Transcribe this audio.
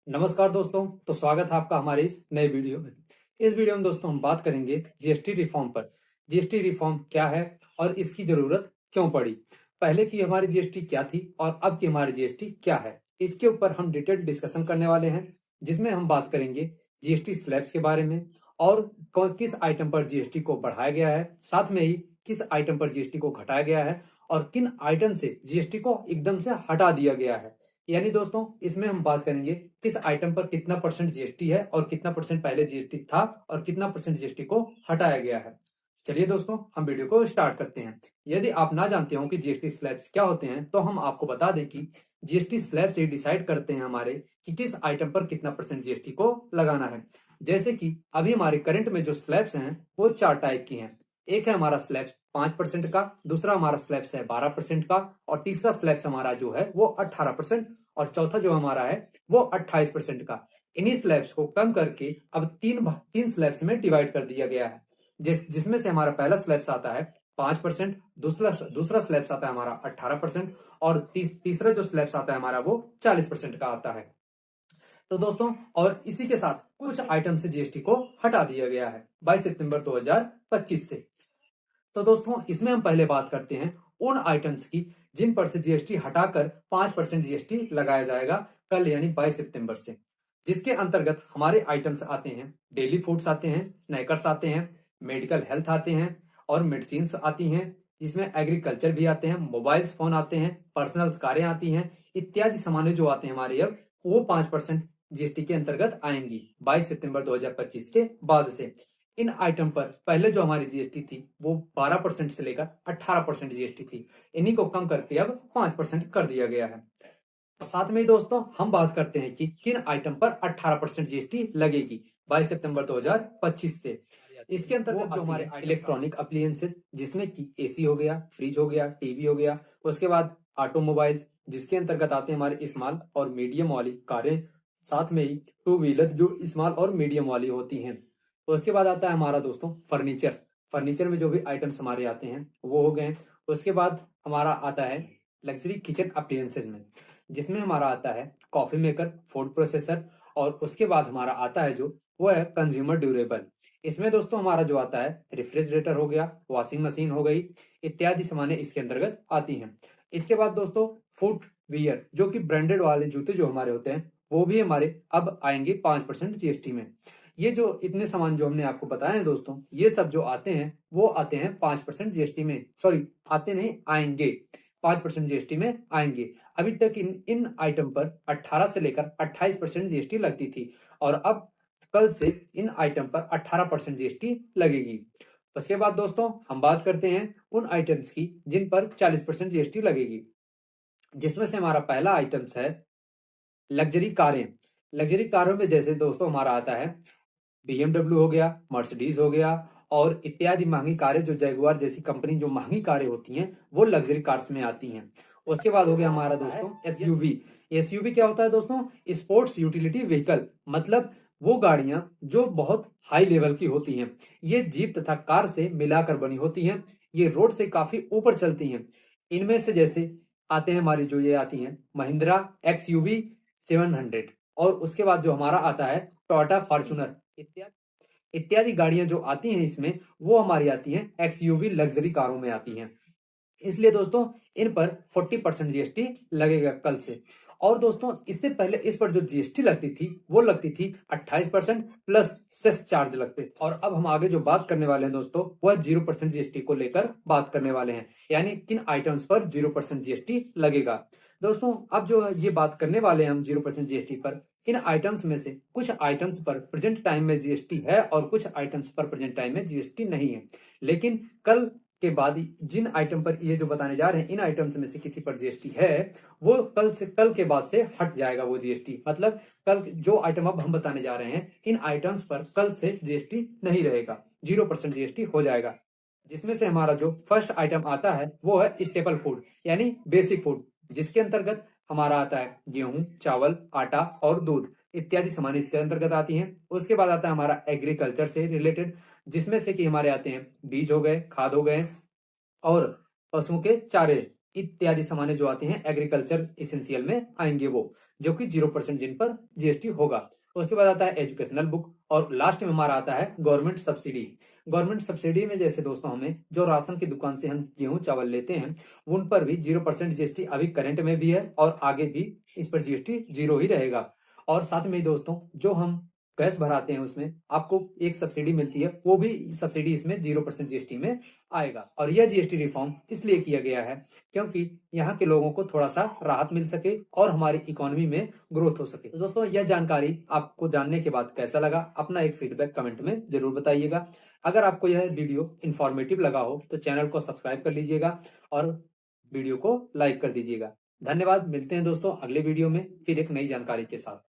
नमस्कार दोस्तों। तो स्वागत है आपका हमारे इस नए वीडियो में। इस वीडियो में दोस्तों हम बात करेंगे जीएसटी रिफॉर्म पर। जीएसटी रिफॉर्म क्या है और इसकी जरूरत क्यों पड़ी, पहले की हमारी जीएसटी क्या थी और अब की हमारी जीएसटी क्या है, इसके ऊपर हम डिटेल डिस्कशन करने वाले हैं। जिसमें हम बात करेंगे जीएसटी स्लैब्स के बारे में और किस आइटम पर जीएसटी को बढ़ाया गया है, साथ में ही किस आइटम पर जीएसटी को घटाया गया है और किन आइटम से जीएसटी को एकदम से हटा दिया गया है। यानी दोस्तों इसमें हम बात करेंगे किस आइटम पर कितना परसेंट जीएसटी है और कितना परसेंट पहले जीएसटी था और कितना परसेंट जीएसटी को हटाया गया है। चलिए दोस्तों हम वीडियो को स्टार्ट करते हैं। यदि आप ना जानते हो कि जीएसटी स्लैब्स क्या होते हैं तो हम आपको बता दें कि जीएसटी स्लैब से डिसाइड करते हैं हमारे कि किस आइटम पर कितना परसेंट जीएसटी को लगाना है। जैसे कि अभी हमारे करंट में जो स्लैब्स हैं वो चार टाइप की हैं। एक है हमारा स्लैब्स 5% का, दूसरा हमारा स्लैब्स है 12% का और तीसरा स्लैब्स हमारा जो है वो 18% और चौथा जो हमारा है वो 28% का। इन्हीं स्लैब्स को कम करके अब तीन स्लैब्स में डिवाइड कर दिया गया है। जिसमें से हमारा पहला स्लैब्स आता है 5%, दूसरा स्लैब्स आता है हमारा 18% और तीसरा जो स्लैब्स आता है हमारा वो 40% का आता है। तो दोस्तों और इसी के साथ कुछ आइटम से जीएसटी को हटा दिया गया है 22 सितंबर 2025 से। तो दोस्तों इसमें हम पहले बात करते हैं उन आइटम्स की जिन पर से जीएसटी हटाकर 5% जीएसटी लगाया जाएगा कल यानी 22 सितंबर से। जिसके अंतर्गत हमारे आइटम्स आते हैं, डेली फूड्स आते हैं, स्नैकर्स आते हैं, मेडिकल हेल्थ आते हैं और मेडिसिन आती हैं, जिसमें एग्रीकल्चर भी आते हैं, मोबाइल्स फोन आते हैं, पर्सनल कारें आती हैं, इत्यादि सामानें जो आते हैं हमारे अब वो 5% जीएसटी के अंतर्गत आएंगी 22 सितंबर 2025 के बाद से। इन आइटम पर पहले जो हमारी जीएसटी थी वो 12% से लेकर 18% जीएसटी थी। इन्हीं को कम करके अब 5% कर दिया गया है। साथ में ही दोस्तों हम बात करते हैं कि किन आइटम पर 18% जीएसटी लगेगी 22 सितंबर 2025 से। इसके अंतर्गत जो हमारे इलेक्ट्रॉनिक अप्लायंसेज जिसमें कि एसी हो गया, फ्रिज हो गया, टीवी हो गया, उसके बाद ऑटोमोबाइल्स जिसके अंतर्गत आते हैं हमारे स्मॉल और मीडियम वाली कारें, साथ में ही टू व्हीलर जो स्मॉल और मीडियम वाली होती हैं। उसके बाद आता है हमारा दोस्तों फर्नीचर। फर्नीचर में जो भी आइटम्स हमारे आते हैं वो हो गए। उसके बाद हमारा आता है लग्जरी किचन अप्लायंसेज में, जिसमें हमारा आता है कॉफी मेकर, फूड प्रोसेसर और उसके बाद हमारा आता है जो वो है कंज्यूमर ड्यूरेबल। इसमें दोस्तों हमारा जो आता है रेफ्रिजरेटर हो गया, वॉशिंग मशीन हो गई, इत्यादि सामानें इसके अंतर्गत आती हैं। इसके बाद दोस्तों फुट वियर जो कि ब्रांडेड वाले जूते जो हमारे होते हैं वो भी हमारे अब आएंगे 5% जीएसटी में। ये जो इतने सामान जो हमने आपको बताए हैं दोस्तों, ये सब जो आते हैं वो आते हैं 5% जीएसटी में, सॉरी आते नहीं, आएंगे 5% जीएसटी में आएंगे। अभी तक इन इन आइटम पर 18 से लेकर 28% जीएसटी लगती थी और अब कल से इन आइटम पर 18% जीएसटी लगेगी। उसके बाद दोस्तों हम बात करते हैं उन आइटम्स की जिन पर 40% जीएसटी लगेगी। जिसमें से हमारा पहला आइटम्स है लग्जरी कारें। लग्जरी कारों में जैसे दोस्तों हमारा आता है बीएमडब्ल्यू हो गया, मर्सिडीज हो गया और इत्यादि महंगी कारें जो जैगुआर जैसी कंपनी जो महंगी कारें होती हैं वो लग्जरी कार्स में आती हैं। उसके बाद हो गया हमारा दोस्तों एसयूवी। एसयूवी क्या होता है दोस्तों? स्पोर्ट्स यूटिलिटी व्हीकल, मतलब वो गाड़ियां जो बहुत हाई लेवल की होती हैं। ये जीप तथा कार से मिलाकर बनी होती हैं। ये रोड से काफी ऊपर चलती हैं। इनमें से जैसे आते हैं हमारी जो ये आती हैं महिंद्रा एक्सयूवी 700 और उसके बाद जो हमारा आता है टोयोटा फॉर्च्यूनर इत्यादि इत्यादि गाड़ियां जो आती हैं इसमें वो हमारी आती हैं एक्सयूवी लग्जरी कारों में आती हैं। इसलिए दोस्तों इन पर 40% जीएसटी लगेगा कल से। और दोस्तों इससे पहले इस पर जो जीएसटी लगती थी वो लगती थी 28% प्लस सेस चार्ज लगते। और अब हम आगे जो बात करने वाले हैं दोस्तों वह 0% जीएसटी को लेकर बात करने वाले हैं, यानी किन आइटम्स पर 0% जीएसटी लगेगा। दोस्तों अब जो ये बात करने वाले हैं हम 0% जीएसटी पर, इन आइटम्स में से कुछ आइटम्स पर प्रेजेंट टाइम में जीएसटी है और कुछ आइटम्स पर प्रेजेंट टाइम में जीएसटी नहीं है। लेकिन कल के बाद जिन आइटम पर ये जो बताने जा रहे हैं इन आइटम्स में से किसी पर जीएसटी है वो कल के बाद से हट जाएगा वो जीएसटी। मतलब कल जो आइटम अब हम बताने जा रहे हैं इन आइटम्स पर कल से जीएसटी नहीं रहेगा, 0% जीएसटी हो जाएगा। जिसमें से हमारा जो फर्स्ट आइटम आता है वो है स्टेपल फूड यानी बेसिक फूड, जिसके अंतर्गत हमारा आता है गेहूं, चावल, आटा और दूध इत्यादि सामान इसके अंतर्गत आती हैं। उसके बाद आता है हमारा एग्रीकल्चर से रिलेटेड, जिसमें से कि हमारे आते हैं बीज हो गए, खाद हो गए और पशुओं के चारे इत्यादि सामानें जो आती हैं एग्रीकल्चर इसेंशियल में आएंगे वो, जो कि 0% जिन पर जीएसटी होगा। उसके बाद आता है एजुकेशनल बुक और लास्ट में हमारा आता है गवर्नमेंट सब्सिडी। गवर्नमेंट सब्सिडी में जैसे दोस्तों हमें जो राशन की दुकान से हम गेहूं चावल लेते हैं उन पर भी 0% जीएसटी अभी करंट में भी है और आगे भी इस पर जीएसटी 0 ही रहेगा। और साथ में दोस्तों जो हम गैस भराते हैं उसमें आपको एक सब्सिडी मिलती है, वो भी सब्सिडी इसमें 0% जीएसटी में आएगा। और यह जीएसटी रिफॉर्म इसलिए किया गया है क्योंकि यहाँ के लोगों को थोड़ा सा राहत मिल सके और हमारी इकोनॉमी में ग्रोथ हो सके। तो दोस्तों यह जानकारी आपको जानने के बाद कैसा लगा, अपना एक फीडबैक कमेंट में जरूर बताइएगा। अगर आपको यह वीडियो इन्फॉर्मेटिव लगा हो तो चैनल को सब्सक्राइब कर लीजिएगा और वीडियो को लाइक कर दीजिएगा। धन्यवाद। मिलते हैं दोस्तों अगले वीडियो में फिर एक नई जानकारी के साथ।